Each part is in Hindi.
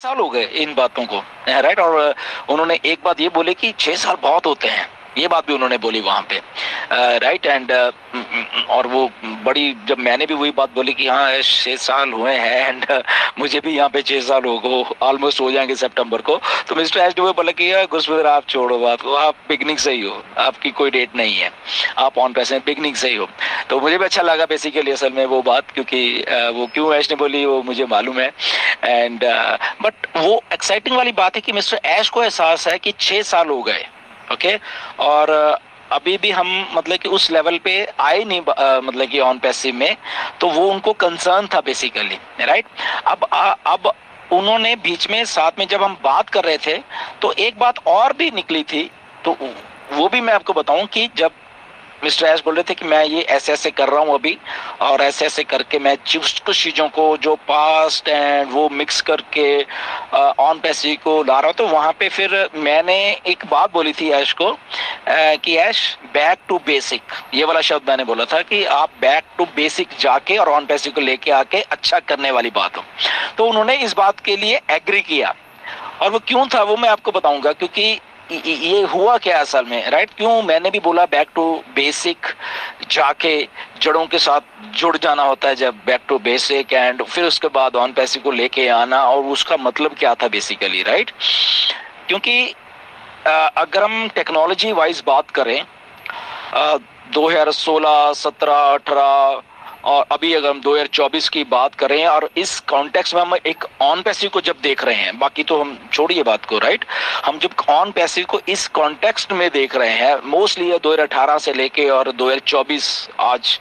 साल हो गए इन बातों को, राइट। और उन्होंने एक बात ये बोले कि 6 साल बहुत होते हैं, ये बात भी उन्होंने बोली वहां पे, राइट। एंड और वो बड़ी, जब मैंने भी वही बात बोली कि हाँ 6 साल हुए हैं एंड मुझे भी यहाँ पे 6 साल हो गए, ऑलमोस्ट हो जाएंगे सितंबर को। तो मिस्टर एच डुबे बोला कि गुरसुंदर आप छोड़ो बात को, आप बिगनिंग से ही हो, आपकी कोई डेट नहीं है, आप ऑन पैसे बिगनिंग से ही हो। तो मुझे भी अच्छा लगा बेसिकली असल में वो बात, क्योंकि वो क्यों ऐश ने बोली वो मुझे मालूम है। एंड बट वो एक्साइटिंग वाली बात है कि मिस्टर ऐश को एहसास है कि 6 साल हो गए, ओके। और अभी भी हम मतलब कि उस लेवल पे आए नहीं, मतलब कि ऑन पैसिव में, तो वो उनको कंसर्न था बेसिकली, राइट। अब उन्होंने बीच में साथ में जब हम बात कर रहे थे तो एक बात और भी निकली थी, तो वो भी मैं आपको बताऊं कि जब मिस्टर एस बोल रहे थे कि मैं ये ऐसे ऐसे कर रहा हूँ अभी, और ऐसे ऐसे करके मैं कुछ चीजों को जो पास्ट एंड वो मिक्स करके ऑन पैसिव को ला रहा हूँ, तो वहां पे फिर मैंने एक बात बोली थी ऐश को, कि ऐश बैक टू बेसिक, ये वाला शब्द मैंने बोला था कि आप बैक टू बेसिक जाके और ऑन पैसिव को लेके आके अच्छा करने वाली बात हो। तो उन्होंने इस बात के लिए एग्री किया, और वो क्यों था वो मैं आपको बताऊंगा, क्योंकि ये हुआ क्या असल में, राइट। क्यों मैंने भी बोला बैक टू बेसिक जाके जड़ों के साथ जुड़ जाना होता है, जब बैक टू बेसिक एंड फिर उसके बाद ऑन पैसिव को लेके आना, और उसका मतलब क्या था बेसिकली, राइट। क्योंकि अगर हम टेक्नोलॉजी वाइज बात करें, 2016, 17, 18 और अभी अगर हम 2024 की बात करें, और इस कॉन्टेक्स्ट में हम एक ऑन पैसिव को जब देख रहे हैं, बाकी तो हम छोड़िए बात को, राइट। हम जब ऑन पैसिव को इस कॉन्टेक्स्ट में देख रहे हैं, मोस्टली 2018 से लेके और 2024 आज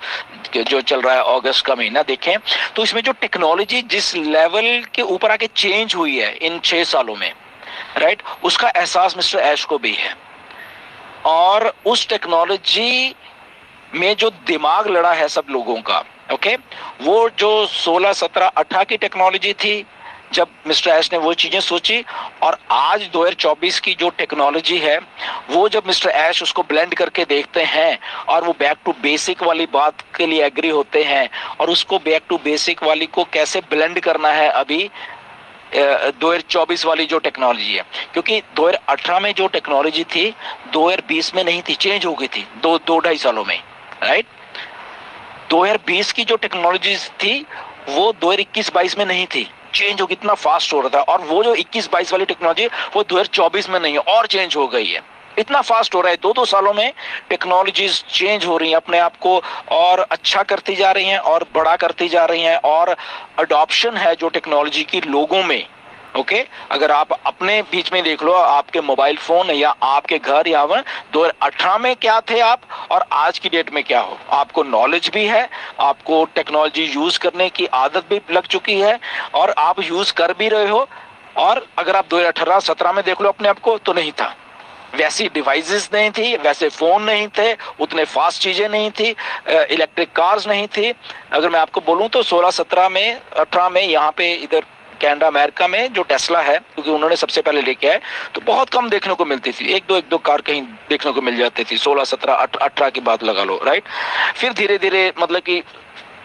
जो चल रहा है अगस्त का महीना देखें, तो इसमें जो टेक्नोलॉजी जिस लेवल के ऊपर आके चेंज हुई है इन 6 सालों में, राइट, उसका एहसास मिस्टर ऐश को भी है। और उस टेक्नोलॉजी में जो दिमाग लड़ा है सब लोगों का, ओके, वो जो 16, 17, 18 की टेक्नोलॉजी थी जब मिस्टर ऐश ने वो चीजें सोची, और आज 2024 की जो टेक्नोलॉजी है वो जब मिस्टर ऐश उसको ब्लेंड करके देखते हैं और वो बैक टू बेसिक वाली बात के लिए एग्री होते हैं, और उसको बैक टू बेसिक वाली को कैसे ब्लेंड करना है अभी 2024 वाली जो टेक्नोलॉजी है, क्योंकि 2018 में जो टेक्नोलॉजी थी 2020 में नहीं थी, चेंज हो गई थी दो ढाई सालों में, राइट। 2020 की जो टेक्नोलॉजी थी वो 2021-22 में नहीं थी, चेंज हो, कितना फास्ट हो रहा था। और वो जो 21-22 वाली टेक्नोलॉजी वो 2024 में नहीं है, और चेंज हो गई है, इतना फास्ट हो रहा है। 2-2 सालों में टेक्नोलॉजीज चेंज हो रही हैं, अपने आप को और अच्छा करती जा रही हैं और बड़ा करती जा रही हैं, और अडॉप्शन है जो टेक्नोलॉजी की लोगों में, ओके। अगर आप अपने बीच में देख लो, आपके मोबाइल फोन या आपके घर या 2018 में क्या थे आप, और आज की डेट में क्या हो, आपको नॉलेज भी है, आपको टेक्नोलॉजी यूज करने की आदत भी लग चुकी है, और आप यूज कर भी रहे हो। और अगर आप 2018-17 में देख लो अपने आप को, तो नहीं था, वैसी डिवाइसेस नहीं थी, वैसे फोन नहीं थे, उतने फास्ट चीजें नहीं थी, इलेक्ट्रिक कार्स नहीं थी। अगर मैं आपको बोलूं तो 16, 17 में, 18 में यहाँ पे इधर कनाडा अमेरिका में जो टेस्ला है, क्योंकि उन्होंने सबसे पहले लेके आए, तो बहुत कम देखने को मिलती थी, एक दो कार कहीं देखने को मिल जाती थी। 16, 17, 18 की बात लगा लो, राइट। फिर धीरे धीरे मतलब कि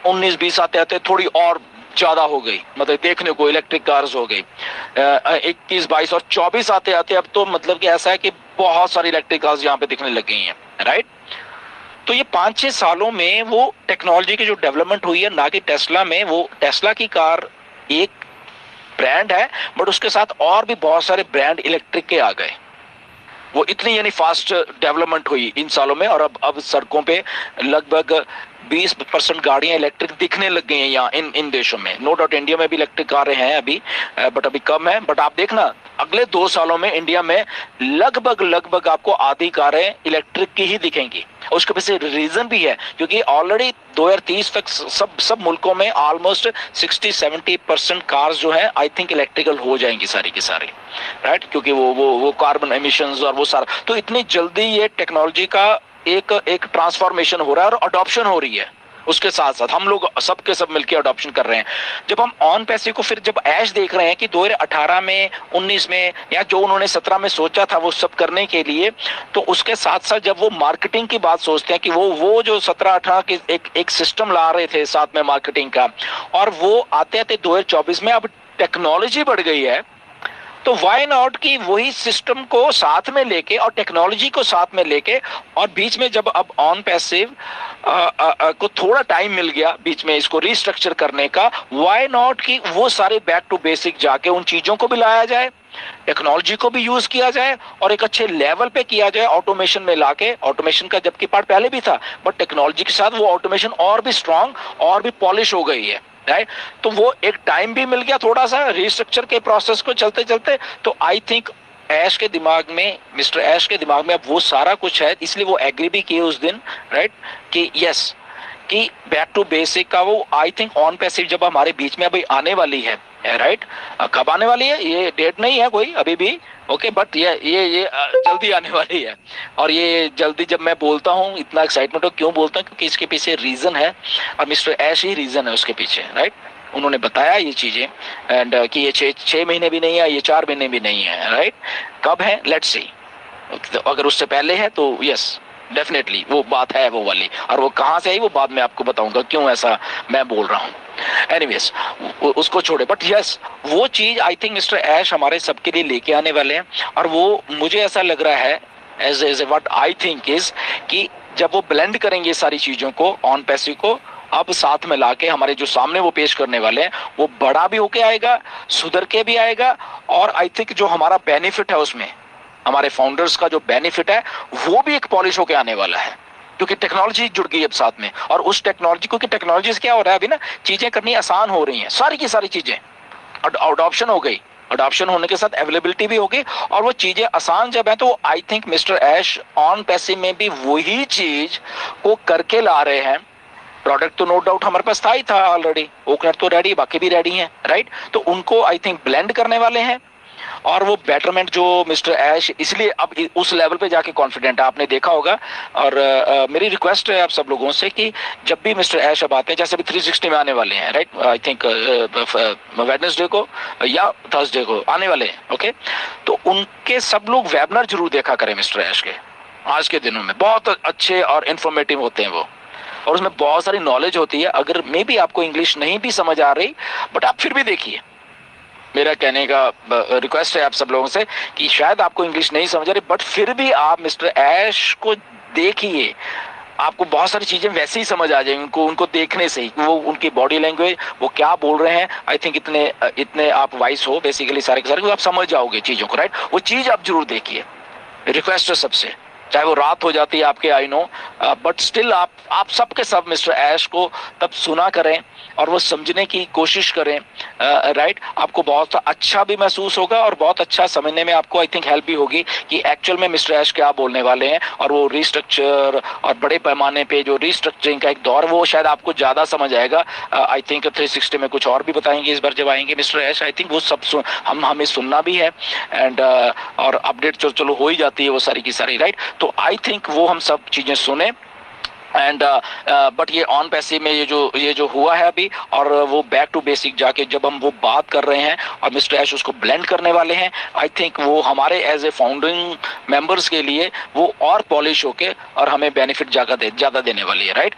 19, 20 आते आते थोड़ी और ज्यादा हो गई, मतलब देखने को इलेक्ट्रिक कार्स हो गई। 21, 22 और 24 आते आते अब तो मतलब कि ऐसा है कि बहुत सारी इलेक्ट्रिक कार्स यहाँ पे दिखने लग गई हैं, राइट। तो ये 5-6 सालों में वो टेक्नोलॉजी की जो डेवलपमेंट हुई है, ना कि टेस्ला में, वो टेस्ला की कार एक ब्रांड है, बट उसके साथ और भी बहुत सारे ब्रांड इलेक्ट्रिक के आ गए। वो इतनी यानी फास्ट डेवलपमेंट हुई इन सालों में, और अब सड़कों पे लगभग 20% गाड़ियां इलेक्ट्रिक दिखने लग गई हैं यहाँ इन देशों में। नो डाउट इंडिया में भी इलेक्ट्रिक कारें हैं अभी, बट अभी कम है। बट आप देखना अगले 2 सालों में इंडिया में लगभग आपको आधी कारें इलेक्ट्रिक की ही दिखेंगी। उसके पीछे रीजन भी है, क्योंकि ऑलरेडी 2030 तक सब मुल्कों में ऑलमोस्ट 60-70% कार्स जो है आई थिंक इलेक्ट्रिकल हो जाएंगी सारी की सारी, राइट। क्योंकि वो कार्बन एमिशंस और वो सारा, तो इतनी जल्दी ये टेक्नोलॉजी का एक ट्रांसफॉर्मेशन हो रहा है और अडॉप्शन हो रही है। उसके साथ साथ हम लोग सबके सब मिलकर अडॉप्शन कर रहे हैं। जब हम ऑन पैसिव को फिर जब ऐश देख रहे हैं कि 2018 में, 19 में, या जो उन्होंने 17 में सोचा था वो सब करने के लिए, तो उसके साथ साथ जब वो मार्केटिंग की बात सोचते हैं कि वो जो 17-18 के एक सिस्टम ला रहे थे साथ में मार्केटिंग का, और वो आते आते 2024 में अब टेक्नोलॉजी बढ़ गई है, तो वाई नॉट की वही सिस्टम को साथ में लेके और टेक्नोलॉजी को साथ में लेके, और बीच में जब अब ऑन पैसिव को थोड़ा टाइम मिल गया बीच में इसको रिस्ट्रक्चर करने का, वाई नॉट की वो सारे बैक टू बेसिक जाके उन चीजों को भी लाया जाए, टेक्नोलॉजी को भी यूज किया जाए और एक अच्छे लेवल पे किया जाए ऑटोमेशन में लाके। ऑटोमेशन का जबकि पार्ट पहले भी था, बट टेक्नोलॉजी के साथ वो ऑटोमेशन और भी स्ट्रांग और भी पॉलिश हो गई है, राइट। तो वो एक टाइम भी मिल गया थोड़ा सा रिस्ट्रक्चर के प्रोसेस को चलते चलते। तो आई थिंक ऐश के दिमाग में, मिस्टर ऐश के दिमाग में अब वो सारा कुछ है, इसलिए वो एग्री भी किए उस दिन, राइट, कि यस, कि बैक टू बेसिक का वो आई थिंक ऑन पैसिव जब हमारे बीच में अभी आने वाली है, राइट। कब आने वाली है ये डेट नहीं है कोई अभी भी, ओके, बट ये जल्दी आने वाली है। और ये जल्दी जब मैं बोलता हूँ इतना एक्साइटमेंट हो, क्यों बोलता हूँ, क्योंकि इसके पीछे रीजन है और मिस्टर ऐश ही रीजन है उसके पीछे, राइट। उन्होंने बताया ये चीजें एंड कि ये 6 महीने भी नहीं है, ये 4 महीने भी नहीं है, राइट। कब है लेट्स सी, अगर उससे पहले है तो यस डेफिनेटली वो बात है वो वाली, और वो कहाँ से आई वो बाद में आपको बताऊंगा क्यों ऐसा मैं बोल रहा हूँ। एनीवेज उसको छोड़े, बट यस वो चीज आई थिंक मिस्टर ऐश हमारे सबके लिए लेके आने वाले हैं। और वो मुझे ऐसा लग रहा है as what I think is कि जब वो ब्लेंड करेंगे सारी चीजों को ऑन पैसिव को अब साथ में लाके हमारे जो सामने वो पेश करने वाले हैं, वो बड़ा भी होके आएगा, सुधर के भी आएगा, और आई थिंक जो हमारा बेनिफिट है उसमें, हमारे फाउंडर्स का जो बेनिफिट है वो भी एक पॉलिश होके आने वाला है, क्योंकि टेक्नोलॉजी जुड़ गई अब साथ में। और उस टेक्नोलॉजी, क्योंकि टेक्नोलॉजी से क्या हो रहा है अभी ना, चीजें करनी आसान हो रही हैं, सारी की सारी चीजें अडॉप्शन हो गई, अडॉप्शन होने के साथ अवेलेबिलिटी भी होगी, और वो चीजें आसान जब है तो आई थिंक मिस्टर ऐश ऑन पैसिव में भी वही चीज को करके ला रहे हैं। प्रोडक्ट तो नो डाउट हमारे पास था ही था ऑलरेडी, ओकनेट तो रेडी, बाकी भी रेडी हैं, राइट। तो उनको आई थिंक ब्लेंड करने वाले हैं, और वो बेटरमेंट जो मिस्टर ऐश, इसलिए अब उस लेवल पे जाके कॉन्फिडेंट है, आपने देखा होगा। और मेरी रिक्वेस्ट है आप सब लोगों से कि जब भी मिस्टर ऐश अब आते हैं, जैसे भी 360 में आने वाले हैं, राइट, आई थिंक वेडनेसडे को या थर्सडे को आने वाले हैं, ओके, तो उनके सब लोग वेबिनार जरूर देखा करें मिस्टर ऐश के। आज के दिनों में बहुत अच्छे और इंफॉर्मेटिव होते हैं वो, और उसमें बहुत सारी नॉलेज होती है। अगर मे भी आपको इंग्लिश नहीं भी समझ आ रही, बट आप फिर भी देखिए, मेरा कहने का रिक्वेस्ट है आप सब लोगों से कि शायद आपको इंग्लिश नहीं समझ आ रही, बट फिर भी आप मिस्टर ऐश को देखिए, आपको बहुत सारी चीजें वैसे ही समझ आ जाएंगी उनको देखने से ही, वो उनकी बॉडी लैंग्वेज, वो क्या बोल रहे हैं। आई थिंक इतने आप वाइस हो बेसिकली सारे के सारे, आप समझ जाओगे चीजों को, राइट। वो चीज आप जरूर देखिए, रिक्वेस्ट है सबसे, चाहे वो रात हो जाती है आपके, आई नो, बट स्टिल आप सबके सब मिस्टर ऐश को तब सुना करें और वो समझने की कोशिश करें, राइट। आपको बहुत अच्छा भी महसूस होगा और बहुत अच्छा समझने में आपको आई थिंक हेल्प भी होगी कि एक्चुअल में मिस्टर ऐश क्या बोलने वाले हैं, और वो रिस्ट्रक्चर और बड़े पैमाने पे जो रिस्ट्रक्चरिंग का एक दौर, वो शायद आपको ज्यादा समझ आएगा। आई थिंक 360 में कुछ और भी बताएंगे इस बार जब आएंगे मिस्टर ऐश, आई थिंक वो सब हमें सुनना भी है एंड और अपडेट चलो हो ही जाती है वो सारी की सारी, राइट। तो आई थिंक वो हम सब चीजें सुने एंड बट ये ऑन पैसिव में ये जो हुआ है अभी, और वो बैक टू बेसिक जाके जब हम वो बात कर रहे हैं और मिस्टर ऐश उसको ब्लेंड करने वाले हैं, आई थिंक वो हमारे एज ए फाउंडिंग मेंबर्स के लिए वो और पॉलिश होके और हमें बेनिफिट ज्यादा देने वाली है, राइट।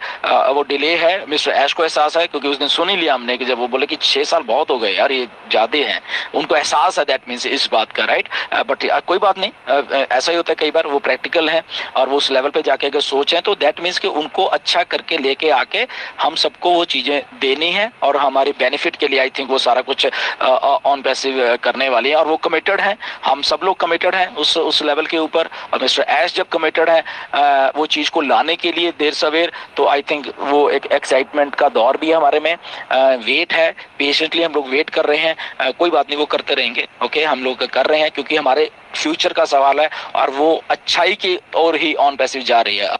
वो डिले है, मिस्टर ऐश को एहसास है, क्योंकि उस दिन सुन ही लिया हमने कि जब वो बोले कि 6 साल बहुत हो गए यार, ये ज्यादा हैं, उनको एहसास है दैट मीन्स इस बात का, राइट। बट कोई बात नहीं, ऐसा ही होता है कई बार, वो प्रैक्टिकल है और वो उस लेवल पे जाके अगर सोचें तो दैट मीन्स कि उनको अच्छा करके लेके आके हम सबको वो चीजें देनी है, और हमारे बेनिफिट के लिए आई थिंक वो सारा कुछ ऑन पैसिव करने वाली है। और वो कमिटेड हैं, हम सब लोग कमिटेड हैं उस लेवल के ऊपर, और मिस्टर ऐश जब कमिटेड है वो चीज को लाने के लिए देर सवेर, तो आई थिंक वो एक एक्साइटमेंट का दौर भी है हमारे में, वेट है, पेशेंटली हम लोग वेट कर रहे हैं। कोई बात नहीं, वो करते रहेंगे, ओके, हम लोग कर रहे हैं क्योंकि हमारे फ्यूचर का सवाल है और वो अच्छाई की ओर ही ऑन पैसिव जा रही है।